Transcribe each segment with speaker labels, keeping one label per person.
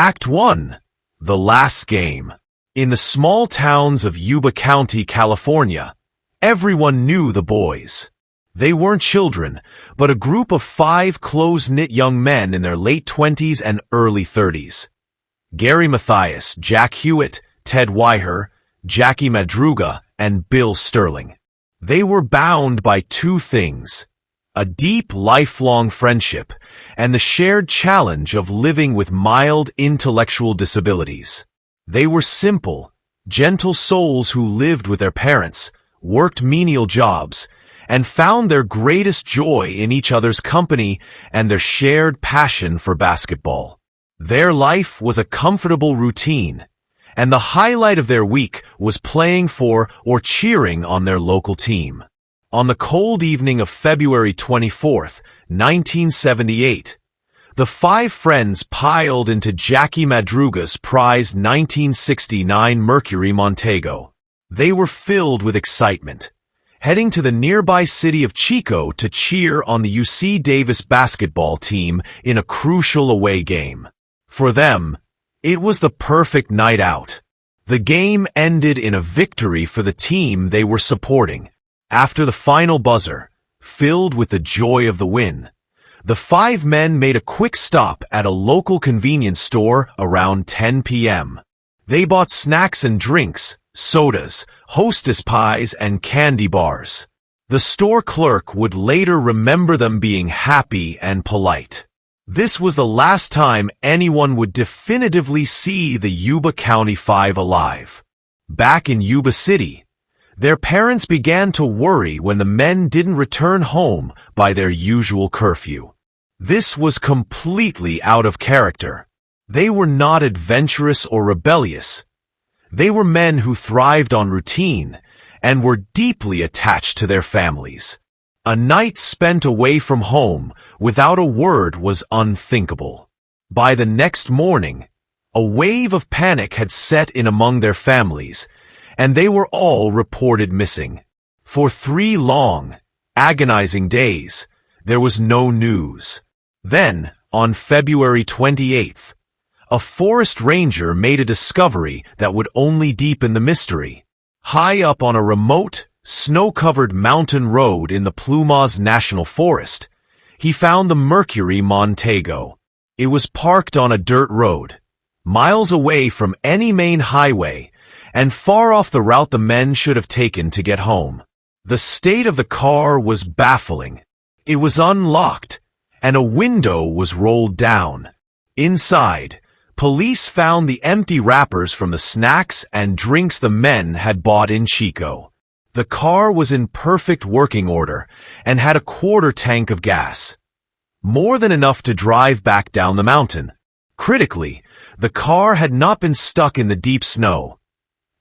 Speaker 1: Act 1. The Last Game. In the small towns of Yuba County, California, everyone knew the boys. They weren't children, but a group of 5 close-knit young men in their late 20s and early 30s. Gary Mathias, Jack Hewitt, Ted Weiher, Jackie Madruga, and Bill Sterling. They were bound by 2 things: a deep, lifelong friendship, and the shared challenge of living with mild intellectual disabilities. They were simple, gentle souls who lived with their parents, worked menial jobs, and found their greatest joy in each other's company and their shared passion for basketball. Their life was a comfortable routine, and the highlight of their week was playing for or cheering on their local team. On the cold evening of February 24th, 1978, the 5 friends piled into Jackie Madruga's prized 1969 Mercury Montego. They were filled with excitement, heading to the nearby city of Chico to cheer on the UC Davis basketball team in a crucial away game. For them, it was the perfect night out. The game ended in a victory for the team they were supporting. After the final buzzer, filled with the joy of the win, the 5 men made a quick stop at a local convenience store around 10 p.m. They bought snacks and drinks, sodas, Hostess pies, and candy bars. The store clerk would later remember them being happy and polite. This was the last time anyone would definitively see the Yuba County Five alive. Back in Yuba City, their parents began to worry when the men didn't return home by their usual curfew. This was completely out of character. They were not adventurous or rebellious. They were men who thrived on routine and were deeply attached to their families. A night spent away from home without a word was unthinkable. By the next morning, a wave of panic had set in among their families, and they were all reported missing. For 3 long, agonizing days, there was no news. Then, on February 28th, a forest ranger made a discovery that would only deepen the mystery. High up on a remote, snow-covered mountain road in the Plumas National Forest, he found the Mercury Montego. It was parked on a dirt road, miles away from any main highway, and far off the route the men should have taken to get home. The state of the car was baffling. It was unlocked, and a window was rolled down. Inside, police found the empty wrappers from the snacks and drinks the men had bought in Chico. The car was in perfect working order and had a 1/4 tank of gas, more than enough to drive back down the mountain. Critically, the car had not been stuck in the deep snow.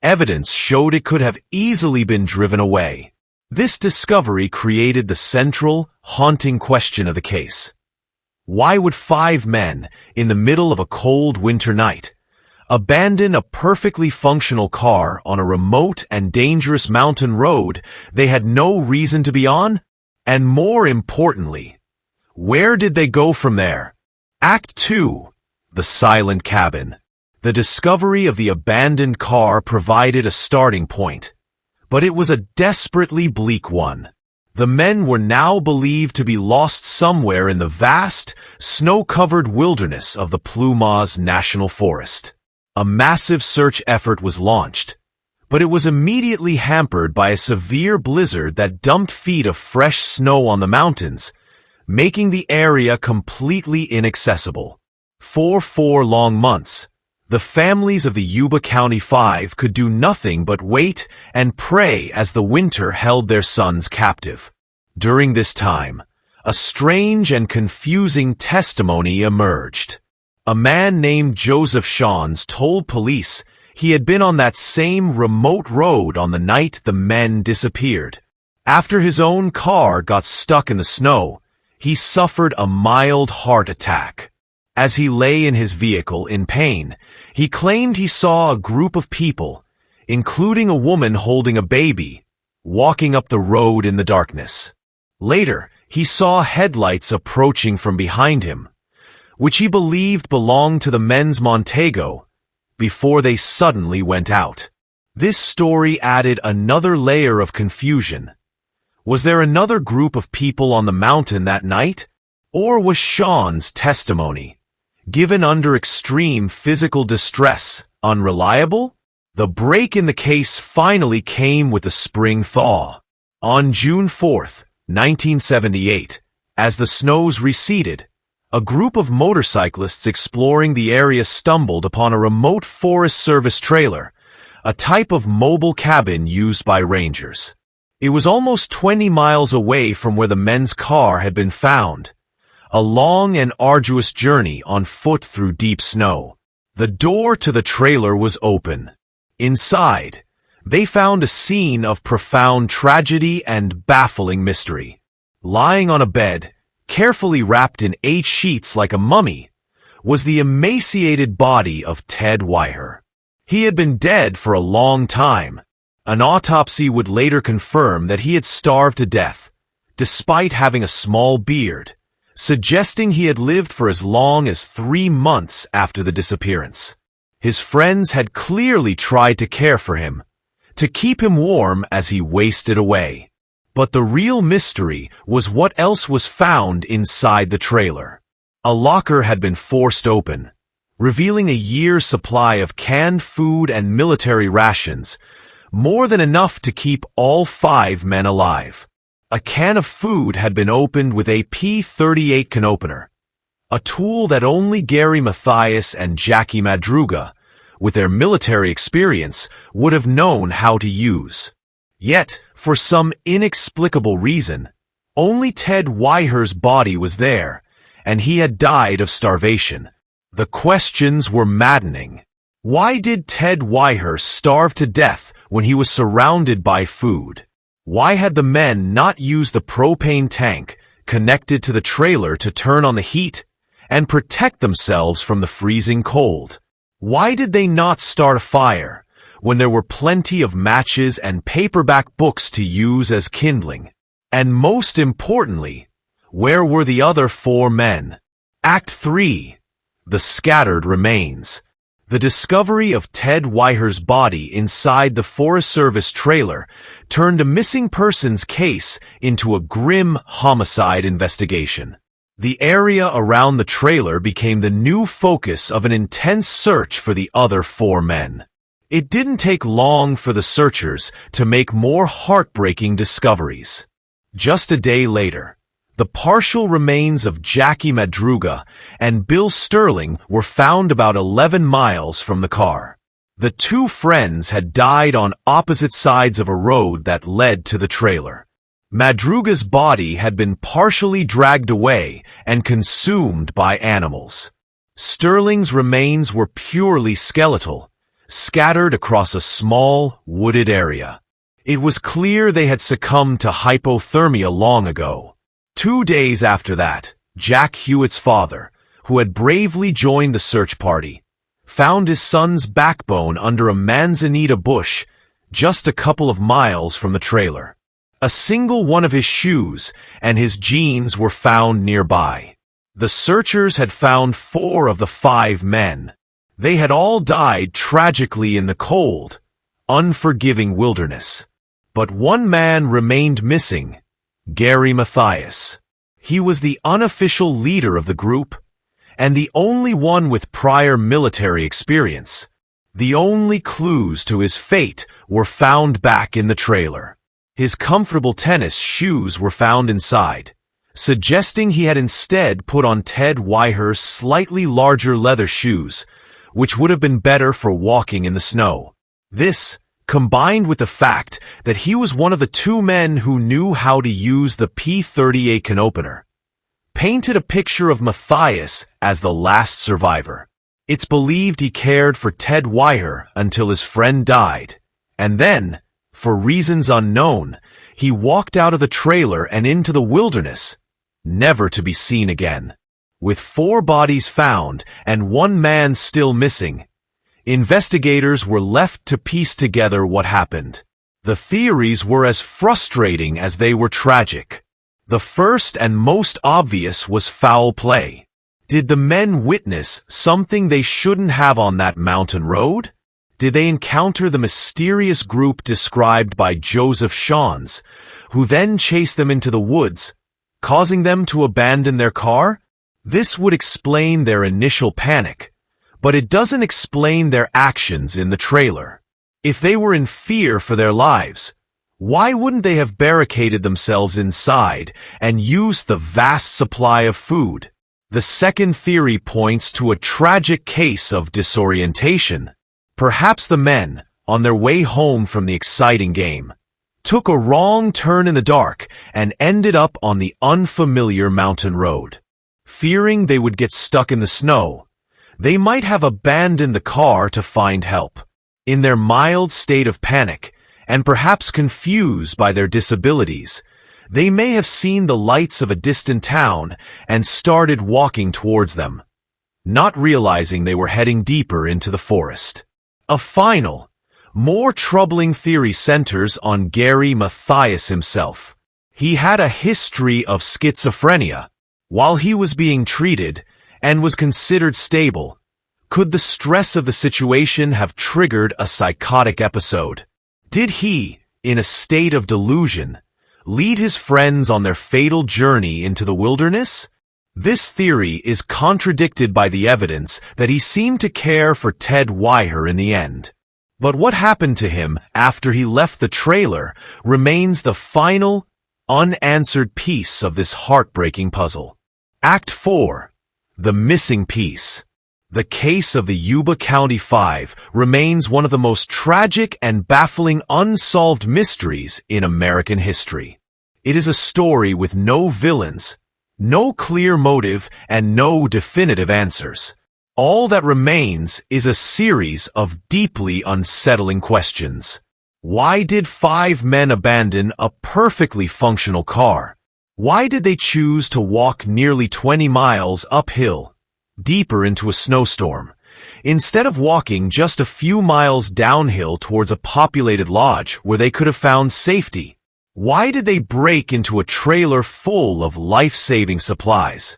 Speaker 1: Evidence showed it could have easily been driven away. This discovery created the central, haunting question of the case. Why would 5 men, in the middle of a cold winter night, abandon a perfectly functional car on a remote and dangerous mountain road they had no reason to be on? And more importantly, where did they go from there? Act 2. The Silent Cabin. The discovery of the abandoned car provided a starting point, but it was a desperately bleak one. The men were now believed to be lost somewhere in the vast, snow-covered wilderness of the Plumas National Forest. A massive search effort was launched, but it was immediately hampered by a severe blizzard that dumped feet of fresh snow on the mountains, making the area completely inaccessible. For 4 long months, the families of the Yuba County Five could do nothing but wait and pray as the winter held their sons captive. During this time, a strange and confusing testimony emerged. A man named Joseph Shawns told police he had been on that same remote road on the night the men disappeared. After his own car got stuck in the snow, he suffered a mild heart attack. As he lay in his vehicle in pain, he claimed he saw a group of people, including a woman holding a baby, walking up the road in the darkness. Later, he saw headlights approaching from behind him. which he believed belonged to the men's Montego, before they suddenly went out. This story added another layer of confusion. Was there another group of people on the mountain that night? Or was Sean's testimony, given under extreme physical distress, unreliable? The break in the case finally came with the spring thaw. On June 4, 1978, as the snows receded, a group of motorcyclists exploring the area stumbled upon a remote Forest Service trailer, a type of mobile cabin used by rangers. It was almost 20 miles away from where the men's car had been found, a long and arduous journey on foot through deep snow. The door to the trailer was open. Inside, they found a scene of profound tragedy and baffling mystery. Lying on a bed, carefully wrapped in 8 sheets like a mummy, was the emaciated body of Ted Weiher. He had been dead for a long time. An autopsy would later confirm that he had starved to death, despite having a small beard, suggesting he had lived for as long as 3 months after the disappearance. His friends had clearly tried to care for him, to keep him warm as he wasted away. But the real mystery was what else was found inside the trailer. A locker had been forced open, revealing a year's supply of canned food and military rations, more than enough to keep all 5 men alive. A can of food had been opened with a P-38 can opener, a tool that only Gary Mathias and Jackie Madruga, with their military experience, would have known how to use. Yet, for some inexplicable reason, only Ted Weiher's body was there, and he had died of starvation. The questions were maddening. Why did Ted Weiher starve to death when he was surrounded by food? Why had the men not used the propane tank connected to the trailer to turn on the heat and protect themselves from the freezing cold? Why did they not start a fire when there were plenty of matches and paperback books to use as kindling? And most importantly, where were the other 4 men? Act 3. The Scattered Remains. The discovery of Ted Weiher's body inside the Forest Service trailer turned a missing persons case into a grim homicide investigation. The area around the trailer became the new focus of an intense search for the other 4 men. It didn't take long for the searchers to make more heartbreaking discoveries. Just a day later, the partial remains of Jackie Madruga and Bill Sterling were found about 11 miles from the car. The 2 friends had died on opposite sides of a road that led to the trailer. Madruga's body had been partially dragged away and consumed by animals. Sterling's remains were purely skeletal, scattered across a small, wooded area. It was clear they had succumbed to hypothermia long ago. 2 days after that, Jack Hewitt's father, who had bravely joined the search party, found his son's backbone under a manzanita bush just a couple of miles from the trailer. A single one of his shoes and his jeans were found nearby. The searchers had found 4 of the 5 men. They had all died tragically in the cold, unforgiving wilderness. But one man remained missing, Gary Mathias. He was the unofficial leader of the group, and the only one with prior military experience. The only clues to his fate were found back in the trailer. His comfortable tennis shoes were found inside, suggesting he had instead put on Ted Weiher's slightly larger leather shoes, which would have been better for walking in the snow. This, combined with the fact that he was one of the 2 men who knew how to use the P-38 can opener, painted a picture of Mathias as the last survivor. It's believed he cared for Ted Weiher until his friend died, and then, for reasons unknown, he walked out of the trailer and into the wilderness, never to be seen again. With 4 bodies found and 1 man still missing, investigators were left to piece together what happened. The theories were as frustrating as they were tragic. The first and most obvious was foul play. Did the men witness something they shouldn't have on that mountain road? Did they encounter the mysterious group described by Joseph Shawns, who then chased them into the woods, causing them to abandon their car? This would explain their initial panic, but it doesn't explain their actions in the trailer. If they were in fear for their lives, why wouldn't they have barricaded themselves inside and used the vast supply of food? The second theory points to a tragic case of disorientation. Perhaps the men, on their way home from the exciting game, took a wrong turn in the dark and ended up on the unfamiliar mountain road. Fearing they would get stuck in the snow, they might have abandoned the car to find help. In their mild state of panic, and perhaps confused by their disabilities, they may have seen the lights of a distant town and started walking towards them, not realizing they were heading deeper into the forest. A final, more troubling theory centers on Gary Mathias himself. He had a history of schizophrenia. While he was being treated and was considered stable, could the stress of the situation have triggered a psychotic episode? Did he, in a state of delusion, lead his friends on their fatal journey into the wilderness? This theory is contradicted by the evidence that he seemed to care for Ted Weiher in the end. But what happened to him after he left the trailer remains the final, unanswered piece of this heartbreaking puzzle. Act 4. The Missing Piece. The case of the Yuba County Five remains one of the most tragic and baffling unsolved mysteries in American history. It is a story with no villains, no clear motive, and no definitive answers. All that remains is a series of deeply unsettling questions. Why did 5 men abandon a perfectly functional car? Why did they choose to walk nearly 20 miles uphill, deeper into a snowstorm, instead of walking just a few miles downhill towards a populated lodge where they could have found safety? Why did they break into a trailer full of life-saving supplies,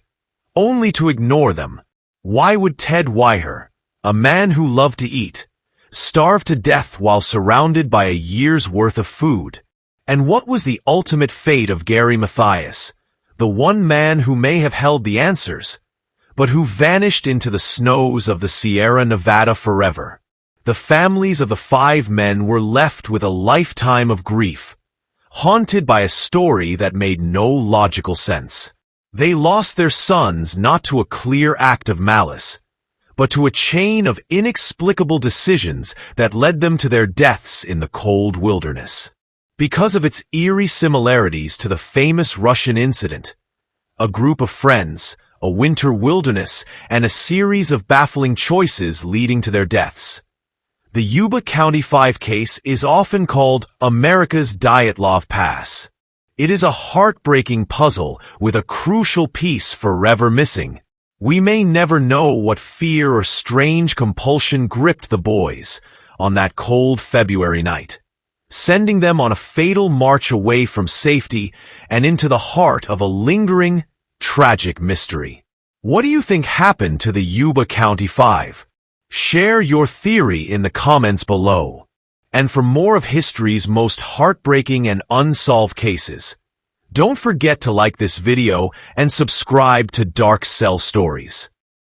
Speaker 1: only to ignore them? Why would Ted Weiher, a man who loved to eat, starve to death while surrounded by a year's worth of food? And what was the ultimate fate of Gary Mathias, the one man who may have held the answers, but who vanished into the snows of the Sierra Nevada forever? The families of the 5 men were left with a lifetime of grief, haunted by a story that made no logical sense. They lost their sons not to a clear act of malice, but to a chain of inexplicable decisions that led them to their deaths in the cold wilderness. Because of its eerie similarities to the famous Russian incident, a group of friends, a winter wilderness, and a series of baffling choices leading to their deaths, the Yuba County Five case is often called America's Dyatlov Pass. It is a heartbreaking puzzle with a crucial piece forever missing. We may never know what fear or strange compulsion gripped the boys on that cold February night, sending them on a fatal march away from safety and into the heart of a lingering, tragic mystery. What do you think happened to the Yuba County Five? Share your theory in the comments below. And for more of history's most heartbreaking and unsolved cases, don't forget to like this video and subscribe to Dark Cell Stories.